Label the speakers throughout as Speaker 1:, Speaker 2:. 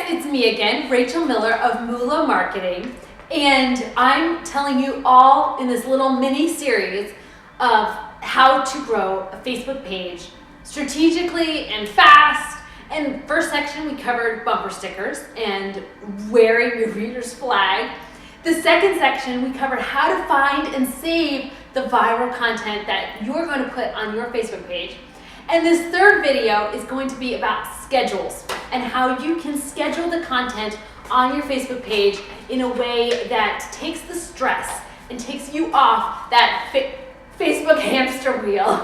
Speaker 1: it's me again, Rachel Miller of Moolah Marketing, and I'm telling you all in this little mini series of how to grow a Facebook page strategically and fast. And first section we covered bumper stickers and wearing your reader's flag. The second section we covered how to find and save the viral content that you're going to put on your Facebook page. And this third video is going to be about schedules and how you can schedule the content on your Facebook page in a way that takes the stress and takes you off that Facebook hamster wheel.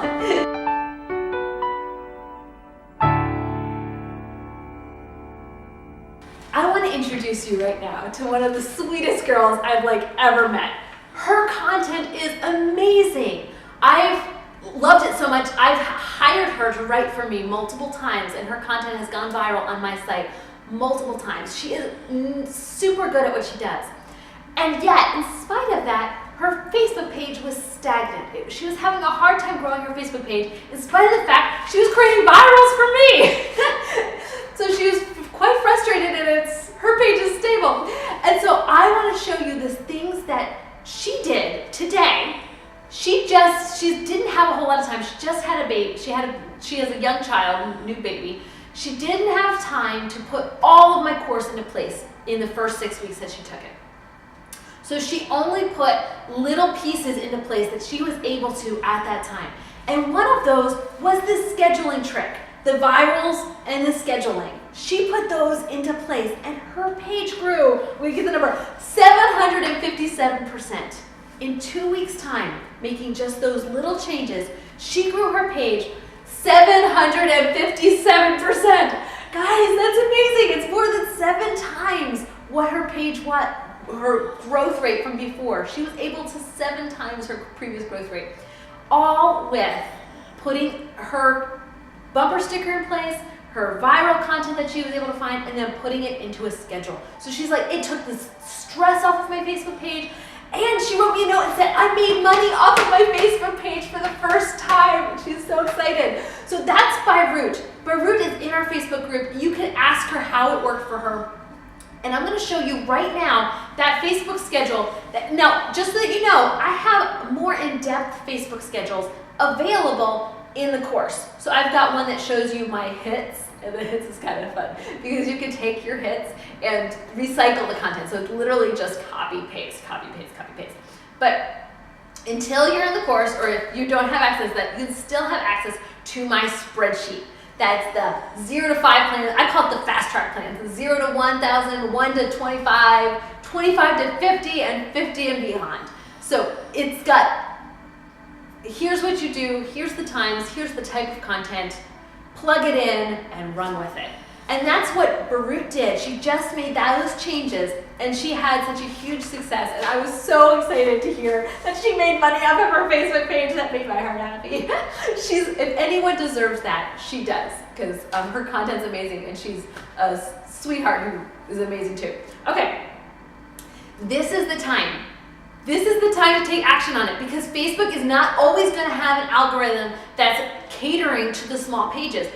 Speaker 1: I want to introduce you right now to one of the sweetest girls I've ever met. Her content is amazing. I've loved it so much, I've hired her to write for me multiple times, and her content has gone viral on my site multiple times. She is super good at what she does. And yet, in spite of that, her Facebook page was stagnant. She was having a hard time growing her Facebook page, in spite of the fact she was creating virals for me. So she was quite frustrated, and her page is stable. And so I want to show you the things that she did today. She didn't have a whole lot of time. She just had a baby. She has a young child, new baby. She didn't have time to put all of my course into place in the first 6 weeks that she took it. So she only put little pieces into place that she was able to at that time. And one of those was this scheduling trick, the virals and the scheduling. She put those into place, and her page grew, we get the number, 757%. In 2 weeks' time, making just those little changes, she grew her page 757%. Guys, that's amazing. It's more than 7 times what her growth rate from before. She was able to 7 times her previous growth rate, all with putting her bumper sticker in place, her viral content that she was able to find, and then putting it into a schedule. So she's like, it took this stress off of my Facebook page. And she wrote me a note and said, I made money off of my Facebook page for the first time. She's so excited. So that's Beirut. Beirut is in our Facebook group. You can ask her how it worked for her. And I'm going to show you right now that Facebook schedule. Now, just so that you know, I have more in-depth Facebook schedules available in the course. So I've got one that shows you my hits. And the hits is kind of fun because you can take your hits and recycle the content. So it's literally just copy, paste, copy, paste, copy, paste. But until you're in the course, or if you don't have access to that, you can still have access to my spreadsheet. That's the 0 to 5 plan. I call it the fast track plan. The 0 to 1,000, 1 to 25, 25 to 50, and 50 and beyond. So it's got, here's what you do, here's the times, here's the type of content. Plug it in and run with it. And that's what Beirut did. She just made those changes, and she had such a huge success. And I was so excited to hear that she made money off of her Facebook page. That made my heart happy. If anyone deserves that, she does, because her content's amazing, and she's a sweetheart who is amazing too. Okay, this is the time. This is the time to take action on it, because Facebook is not always going to have an algorithm that's catering to the small pages.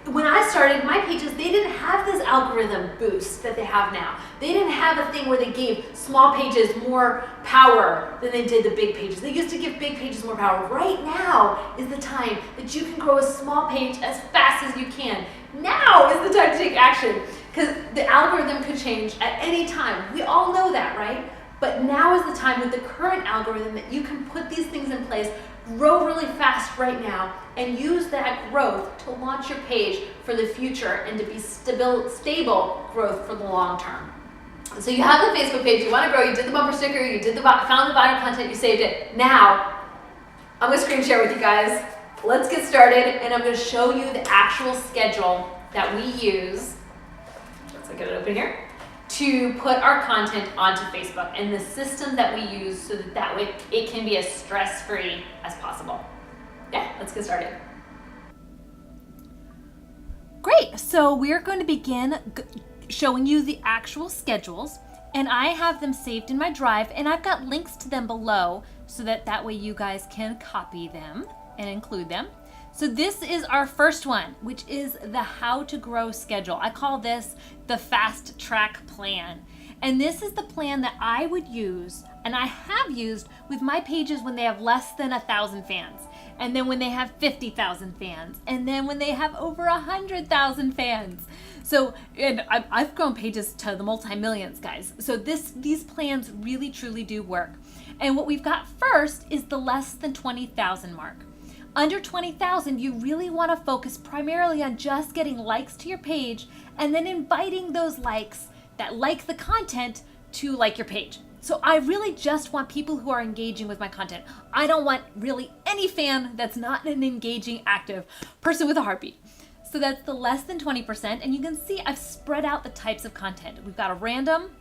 Speaker 1: When I started my pages, they didn't have this algorithm boost that they have now. They didn't have a thing where they gave small pages more power than they did the big pages. They used to give big pages more power. Right now is the time that you can grow a small page as fast as you can. Now is the time to take action, because the algorithm could change at any time. We all know that, right? But now is the time with the current algorithm that you can put these things in place, grow really fast right now, and use that growth to launch your page for the future and to be stable growth for the long term. So you have the Facebook page, you want to grow, you did the bumper sticker, you did found the viral content, you saved it. Now, I'm going to screen share with you guys. Let's get started, and I'm going to show you the actual schedule that we use. Let's get it open here. To put our content onto Facebook, and the system that we use so that way it can be as stress-free as possible. Yeah, let's get started.
Speaker 2: Great, so we're going to begin showing you the actual schedules, and I have them saved in my drive, and I've got links to them below so that way you guys can copy them and include them. So this is our first one, which is the How to Grow schedule. I call this the Fast Track Plan. And this is the plan that I would use, and I have used with my pages when they have less than 1,000 fans, and then when they have 50,000 fans, and then when they have over 100,000 fans. So, and I've grown pages to the multi-millions, guys. So these plans really truly do work. And what we've got first is the less than 20,000 mark. Under 20,000, you really want to focus primarily on just getting likes to your page and then inviting those likes that like the content to like your page. So I really just want people who are engaging with my content. I don't want really any fan that's not an engaging, active person with a heartbeat. So that's the less than 20%. And you can see I've spread out the types of content. We've got a random,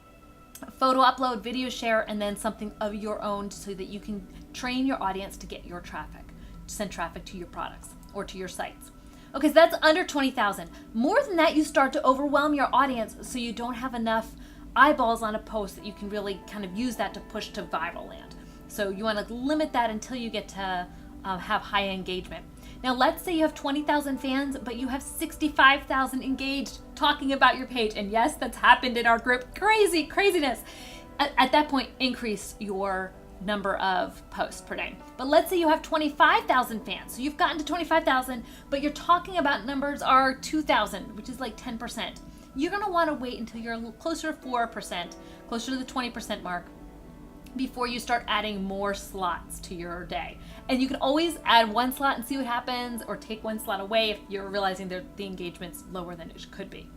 Speaker 2: photo upload, video share, and then something of your own so that you can train your audience to get your traffic, to send traffic to your products or to your sites. Okay, so that's under 20,000. More than that, you start to overwhelm your audience so you don't have enough eyeballs on a post that you can really kind of use that to push to viral land. So you want to limit that until you get to have high engagement. Now, let's say you have 20,000 fans, but you have 65,000 engaged talking about your page. And yes, that's happened in our group. Craziness. At that point, increase your number of posts per day. But let's say you have 25,000 fans. So you've gotten to 25,000, but you're talking about numbers are 2,000, which is like 10%. You're going to want to wait until you're closer to 4%, closer to the 20% mark, before you start adding more slots to your day. And you can always add one slot and see what happens, or take one slot away if you're realizing that the engagement's lower than it could be.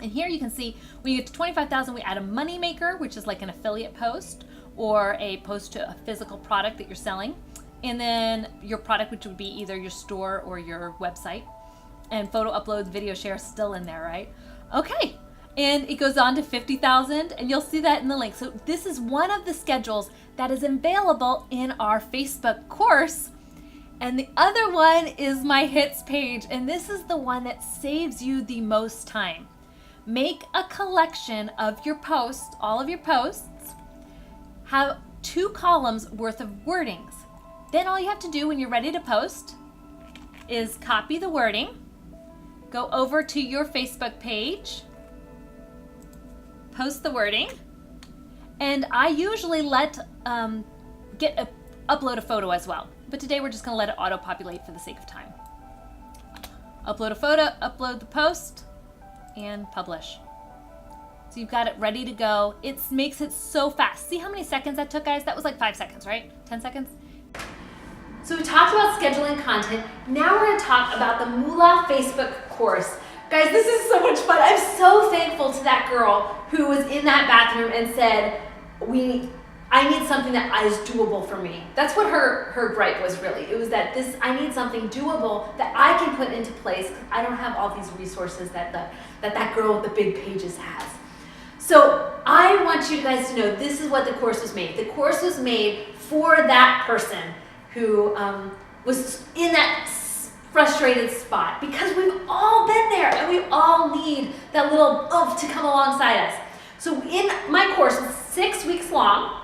Speaker 2: And here you can see when you get to 25,000, we add a money maker, which is like an affiliate post or a post to a physical product that you're selling. And then your product, which would be either your store or your website. And photo uploads, video share still in there, right? Okay. And it goes on to 50,000, and you'll see that in the link. So this is one of the schedules that is available in our Facebook course. And the other one is my hits page. And this is the one that saves you the most time. Make a collection of your posts, all of your posts, have 2 columns worth of wordings. Then all you have to do when you're ready to post is copy the wording, go over to your Facebook page, post the wording, and I usually let upload a photo as well. But today we're just going to let it auto-populate for the sake of time. Upload a photo, upload the post, and publish. So you've got it ready to go. It makes it so fast. See how many seconds that took, guys? That was like 5 seconds, right? 10 seconds?
Speaker 1: So we talked about scheduling content. Now we're going to talk about the Moolah Facebook course. Guys, this is so much fun. I'm so thankful to that girl who was in that bathroom and said, I need something that is doable for me. That's what her gripe was really. It was that I need something doable that I can put into place because I don't have all these resources that girl with the big pages has. So I want you guys to know this is what the course was made. The course was made for that person who was in that frustrated spot, because we've all been there and we all need that little oomph to come alongside us. So in my course, it's 6 weeks long.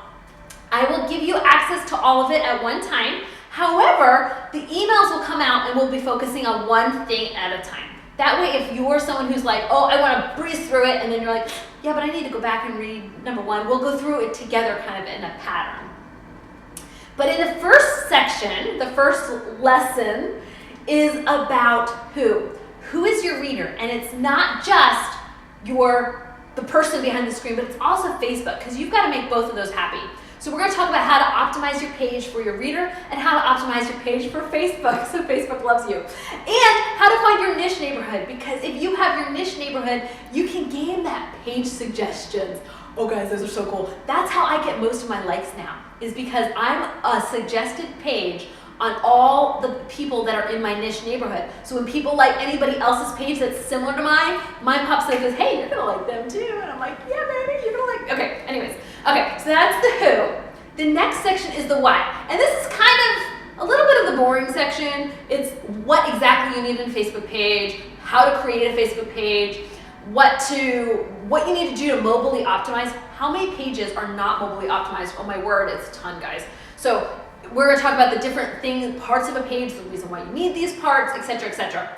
Speaker 1: I will give you access to all of it at one time. However, the emails will come out and we'll be focusing on one thing at a time. That way, if you're someone who's like, oh, I want to breeze through it, and then you're like, yeah, but I need to go back and read number 1, we'll go through it together kind of in a pattern. But in the first section, the first lesson is about who? Who is your reader? And it's not just the person behind the screen, but it's also Facebook, because you've got to make both of those happy. So we're going to talk about how to optimize your page for your reader and how to optimize your page for Facebook, so Facebook loves you. And how to find your niche neighborhood, because if you have your niche neighborhood, you can gain that page suggestions. Oh guys, those are so cool. That's how I get most of my likes now, is because I'm a suggested page on all the people that are in my niche neighborhood. So when people like anybody else's page that's similar to mine pops up and says, hey, you're gonna like them too. And I'm like, yeah, baby, you're gonna like, okay, anyways. Okay, so that's the who. The next section is the why. And this is kind of a little bit of the boring section. It's what exactly you need in a Facebook page, how to create a Facebook page, what you need to do to mobily optimize. How many pages are not mobily optimized? Oh my word, it's a ton, guys. So We're going to talk about the different things, parts of a page, the reason why you need these parts, etc., etc.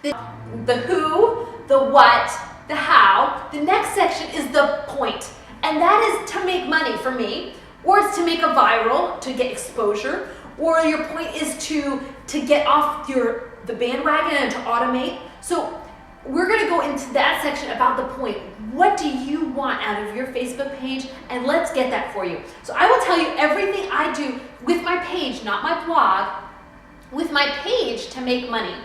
Speaker 1: The who, the what, the how. The next section is the point, and that is to make money for me, or it's to make a viral, to get exposure, or your point is to get off the bandwagon and to automate. So we're going to go into that section about the point. What do you want out of your Facebook page? And let's get that for you. So I will tell you everything I do with my page, not my blog, with my page to make money.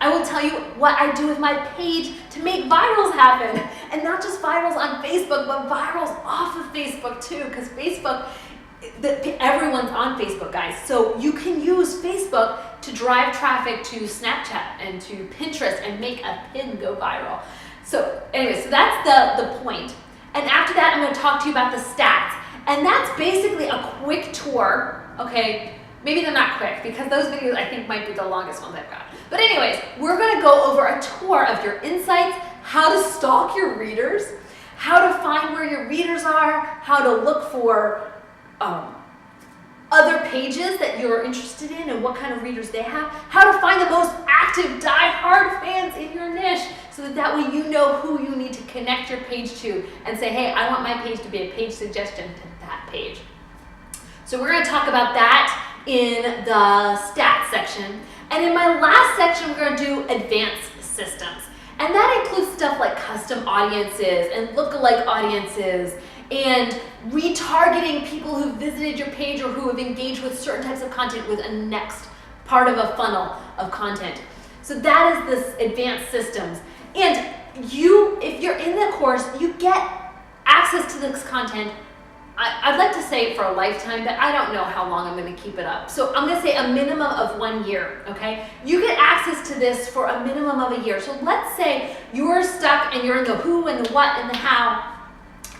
Speaker 1: I will tell you what I do with my page to make virals happen. And not just virals on Facebook, but virals off of Facebook too, because Facebook, everyone's on Facebook, guys. So you can use Facebook to drive traffic to Snapchat and to Pinterest and make a pin go viral. So anyway, so that's the point. And after that, I'm going to talk to you about the stats. And that's basically a quick tour, okay? Maybe they're not quick because those videos I think might be the longest ones I've got. But anyways, we're going to go over a tour of your insights, how to stalk your readers, how to find where your readers are, how to look for other pages that you're interested in and what kind of readers they have, how to find the most active, die-hard fans in your niche so that way you know who you need to connect your page to and say, hey, I want my page to be a page suggestion to that page. So we're going to talk about that in the stats section. And in my last section, we're going to do advanced systems. And that includes stuff like custom audiences and lookalike audiences and retargeting people who visited your page or who have engaged with certain types of content with a next part of a funnel of content. So that is this advanced systems. And if you're in the course, you get access to this content. I'd like to say for a lifetime, but I don't know how long I'm going to keep it up. So I'm going to say a minimum of 1 year, okay? You get access to this for a minimum of a year. So let's say you're stuck and you're in the who and the what and the how,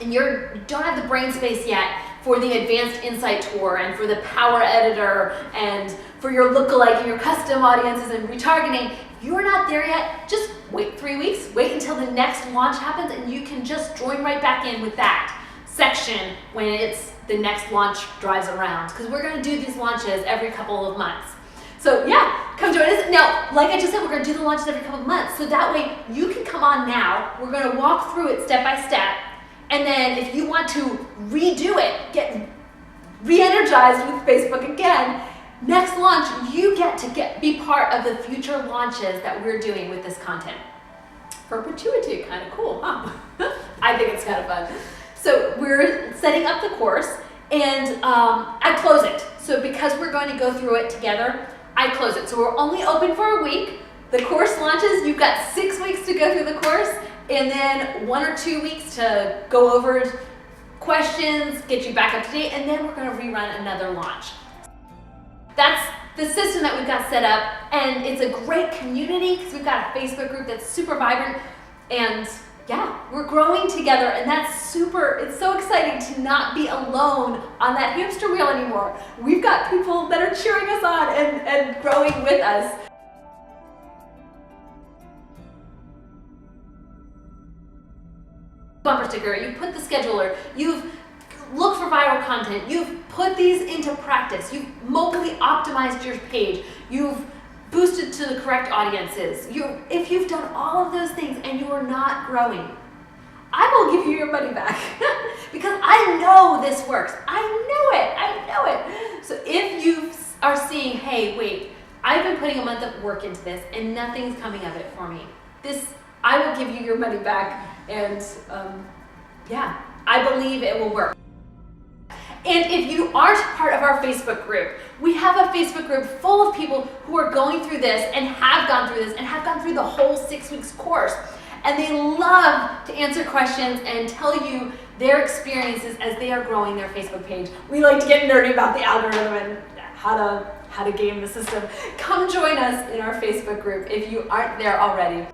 Speaker 1: and you don't have the brain space yet for the advanced insight tour and for the power editor and for your lookalike and your custom audiences and retargeting. If you're not there yet, just wait 3 weeks, wait until the next launch happens, and you can just join right back in with that section when it's the next launch drives around, because we're going to do these launches every couple of months. So yeah, come join us. Now, like I just said, we're going to do the launches every couple of months, so that way you can come on now. We're going to walk through it step by step, and then if you want to redo it, get re-energized with Facebook again, next launch, you get to be part of the future launches that we're doing with this content. Perpetuity, kind of cool, huh? I think it's kind of fun. So we're setting up the course, and I close it. So because we're going to go through it together, I close it. So we're only open for a week. The course launches, you've got 6 weeks to go through the course, and then 1 or 2 weeks to go over questions, get you back up to date, and then we're going to rerun another launch. That's the system that we've got set up, and it's a great community because we've got a Facebook group that's super vibrant, and yeah, we're growing together, and it's so exciting to not be alone on that hamster wheel anymore. We've got people that are cheering us on and growing with us. Bumper sticker, you put the scheduler, you've looked for viral content, you've put these into practice, you've mobily optimized your page, you've boosted to the correct audiences. If you've done all of those things and you are not growing, I will give you your money back because I know this works. I know it. So if you are seeing, hey, wait, I've been putting a month of work into this and nothing's coming of it for me, I will give you your money back, and yeah, I believe it will work. And if you aren't part of our Facebook group, we have a Facebook group full of people who are going through this and have gone through this and have gone through the whole 6 weeks course. And they love to answer questions and tell you their experiences as they are growing their Facebook page. We like to get nerdy about the algorithm and how to game the system. Come join us in our Facebook group if you aren't there already.